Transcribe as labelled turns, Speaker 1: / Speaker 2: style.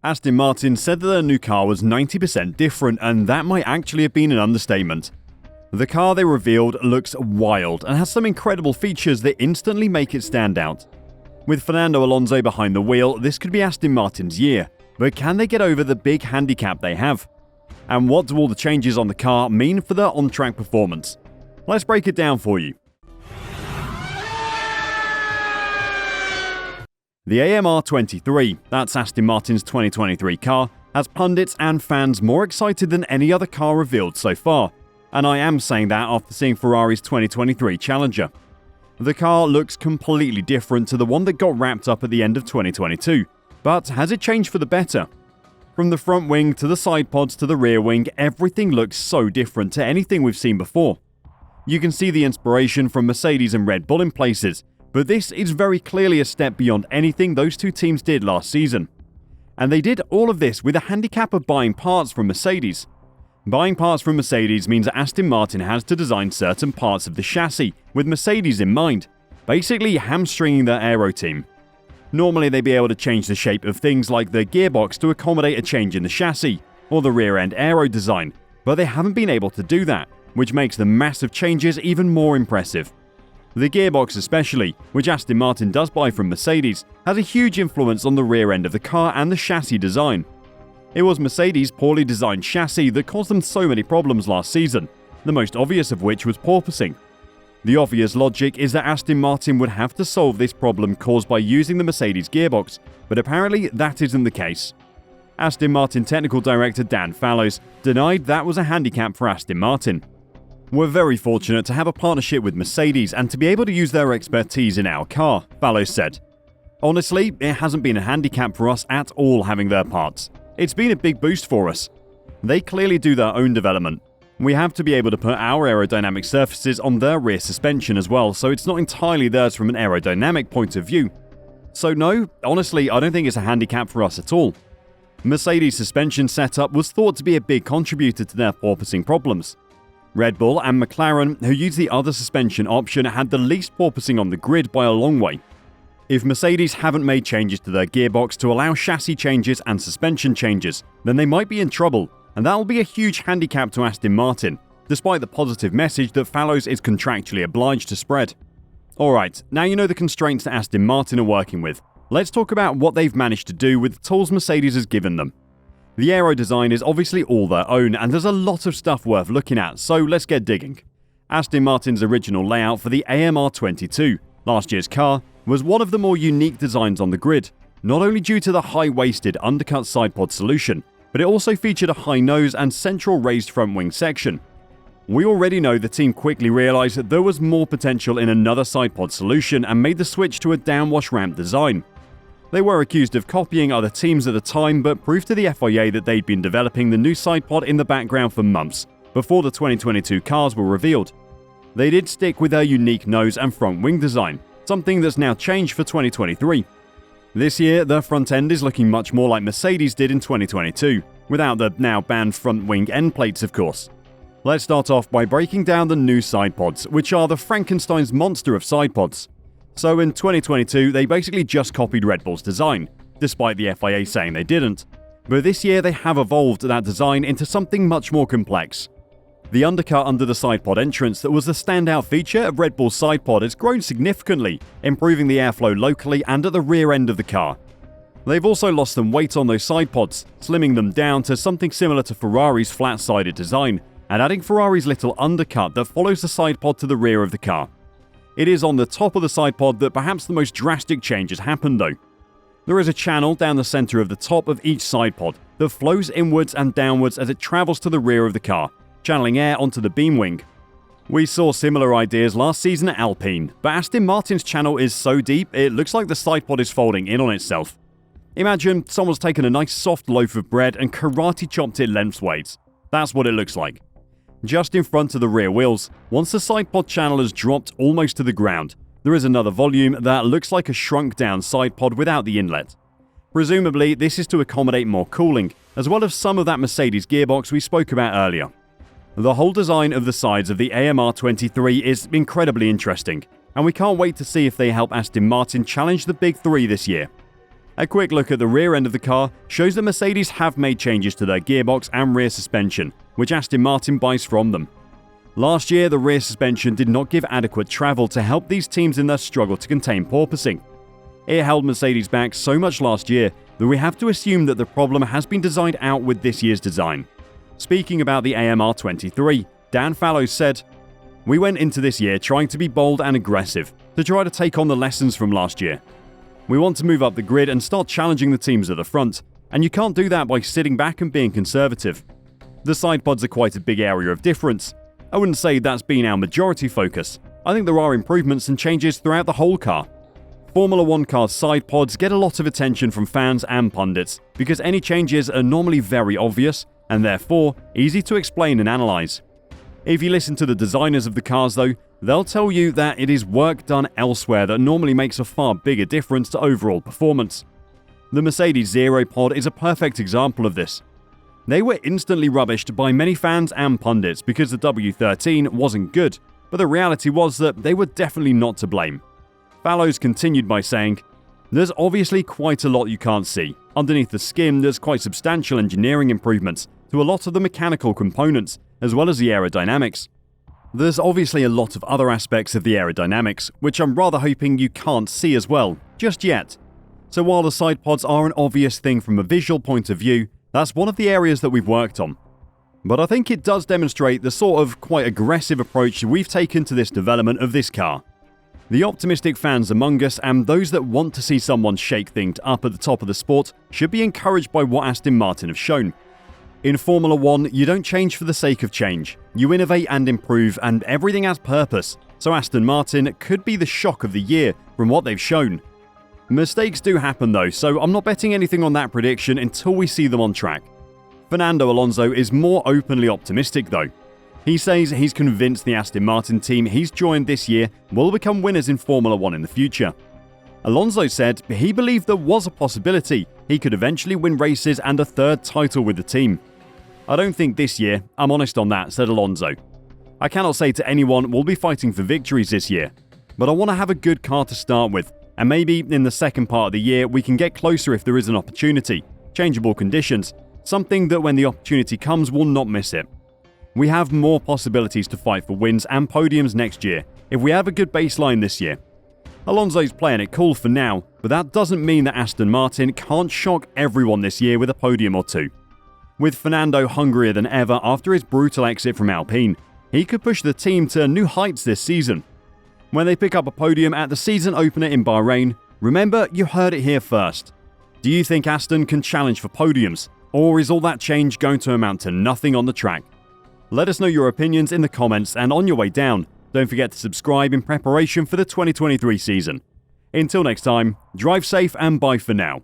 Speaker 1: Aston Martin said that their new car was 90% different, and that might actually have been an understatement. The car they revealed looks wild and has some incredible features that instantly make it stand out. With Fernando Alonso behind the wheel, this could be Aston Martin's year, but can they get over the big handicap they have? And what do all the changes on the car mean for their on-track performance? Let's break it down for you. The AMR23, that's Aston Martin's 2023 car, has pundits and fans more excited than any other car revealed so far. And I am saying that after seeing Ferrari's 2023 Challenger. The car looks completely different to the one that got wrapped up at the end of 2022. But has it changed for the better? From the front wing to the side pods to the rear wing, everything looks so different to anything we've seen before. You can see the inspiration from Mercedes and Red Bull in places, but this is very clearly a step beyond anything those two teams did last season. And they did all of this with a handicap of buying parts from Mercedes. Buying parts from Mercedes means that Aston Martin has to design certain parts of the chassis with Mercedes in mind, basically hamstringing their aero team. Normally they'd be able to change the shape of things like the gearbox to accommodate a change in the chassis, or the rear end aero design, but they haven't been able to do that, which makes the massive changes even more impressive. The gearbox especially, which Aston Martin does buy from Mercedes, has a huge influence on the rear end of the car and the chassis design. It was Mercedes' poorly designed chassis that caused them so many problems last season, the most obvious of which was porpoising. The obvious logic is that Aston Martin would have to solve this problem caused by using the Mercedes gearbox, but apparently that isn't the case. Aston Martin Technical Director Dan Fallows denied that was a handicap for Aston Martin. "We're very fortunate to have a partnership with Mercedes and to be able to use their expertise in our car," Fallows said. "Honestly, it hasn't been a handicap for us at all having their parts. It's been a big boost for us. They clearly do their own development. We have to be able to put our aerodynamic surfaces on their rear suspension as well, so it's not entirely theirs from an aerodynamic point of view. So no, honestly, I don't think it's a handicap for us at all." Mercedes' suspension setup was thought to be a big contributor to their porpoising problems. Red Bull and McLaren, who used the other suspension option, had the least porpoising on the grid by a long way. If Mercedes haven't made changes to their gearbox to allow chassis changes and suspension changes, then they might be in trouble, and that will be a huge handicap to Aston Martin, despite the positive message that Fallows is contractually obliged to spread. Alright, now you know the constraints that Aston Martin are working with. Let's talk about what they've managed to do with the tools Mercedes has given them. The aero design is obviously all their own, and there's a lot of stuff worth looking at, so let's get digging. Aston Martin's original layout for the AMR22, last year's car, was one of the more unique designs on the grid, not only due to the high-waisted undercut sidepod solution, but it also featured a high nose and central raised front wing section. We already know the team quickly realised that there was more potential in another sidepod solution and made the switch to a downwash ramp design. They were accused of copying other teams at the time, but proved to the FIA that they'd been developing the new sidepod in the background for months, before the 2022 cars were revealed. They did stick with their unique nose and front wing design, something that's now changed for 2023. This year, their front end is looking much more like Mercedes did in 2022, without the now banned front wing end plates of course. Let's start off by breaking down the new sidepods, which are the Frankenstein's monster of sidepods. So in 2022, they basically just copied Red Bull's design, despite the FIA saying they didn't. But this year they have evolved that design into something much more complex. The undercut under the sidepod entrance that was the standout feature of Red Bull's sidepod has grown significantly, improving the airflow locally and at the rear end of the car. They've also lost some weight on those sidepods, slimming them down to something similar to Ferrari's flat-sided design, and adding Ferrari's little undercut that follows the sidepod to the rear of the car. It is on the top of the sidepod that perhaps the most drastic change has happened though. There is a channel down the center of the top of each sidepod that flows inwards and downwards as it travels to the rear of the car, channeling air onto the beam wing. We saw similar ideas last season at Alpine, but Aston Martin's channel is so deep it looks like the sidepod is folding in on itself. Imagine someone's taken a nice soft loaf of bread and karate chopped it lengthways. That's what it looks like. Just in front of the rear wheels, once the sidepod channel has dropped almost to the ground, there is another volume that looks like a shrunk down sidepod without the inlet. Presumably, this is to accommodate more cooling, as well as some of that Mercedes gearbox we spoke about earlier. The whole design of the sides of the AMR23 is incredibly interesting, and we can't wait to see if they help Aston Martin challenge the big three this year. A quick look at the rear end of the car shows that Mercedes have made changes to their gearbox and rear suspension, which Aston Martin buys from them. Last year, the rear suspension did not give adequate travel to help these teams in their struggle to contain porpoising. It held Mercedes back so much last year that we have to assume that the problem has been designed out with this year's design. Speaking about the AMR23, Dan Fallows said, "We went into this year trying to be bold and aggressive, to try to take on the lessons from last year. We want to move up the grid and start challenging the teams at the front, and you can't do that by sitting back and being conservative. The side pods are quite a big area of difference. I wouldn't say that's been our majority focus. I think there are improvements and changes throughout the whole car. Formula 1 cars' side pods get a lot of attention from fans and pundits because any changes are normally very obvious and therefore easy to explain and analyze. If you listen to the designers of the cars though, they'll tell you that it is work done elsewhere that normally makes a far bigger difference to overall performance. The Mercedes Zero Pod is a perfect example of this. They were instantly rubbished by many fans and pundits because the W13 wasn't good, but the reality was that they were definitely not to blame. Fallows continued by saying, "There's obviously quite a lot you can't see. Underneath the skin, there's quite substantial engineering improvements to a lot of the mechanical components, as well as the aerodynamics. There's obviously a lot of other aspects of the aerodynamics, which I'm rather hoping you can't see as well, just yet. So while the side pods are an obvious thing from a visual point of view, that's one of the areas that we've worked on. But I think it does demonstrate the sort of quite aggressive approach we've taken to this development of this car. The optimistic fans among us and those that want to see someone shake things up at the top of the sport should be encouraged by what Aston Martin have shown. In Formula 1, you don't change for the sake of change. You innovate and improve, and everything has purpose, so Aston Martin could be the shock of the year from what they've shown. Mistakes do happen though, so I'm not betting anything on that prediction until we see them on track. Fernando Alonso is more openly optimistic though. He says he's convinced the Aston Martin team he's joined this year will become winners in Formula 1 in the future. Alonso said he believed there was a possibility he could eventually win races and a third title with the team. "I don't think this year, I'm honest on that," said Alonso. "I cannot say to anyone we'll be fighting for victories this year, but I want to have a good car to start with, and maybe in the second part of the year we can get closer if there is an opportunity, changeable conditions, something that when the opportunity comes we'll not miss it. We have more possibilities to fight for wins and podiums next year if we have a good baseline this year." Alonso's playing it cool for now, but that doesn't mean that Aston Martin can't shock everyone this year with a podium or two. With Fernando hungrier than ever after his brutal exit from Alpine, he could push the team to new heights this season. When they pick up a podium at the season opener in Bahrain, remember you heard it here first. Do you think Aston can challenge for podiums, or is all that change going to amount to nothing on the track? Let us know your opinions in the comments, and on your way down, don't forget to subscribe in preparation for the 2023 season. Until next time, drive safe and bye for now.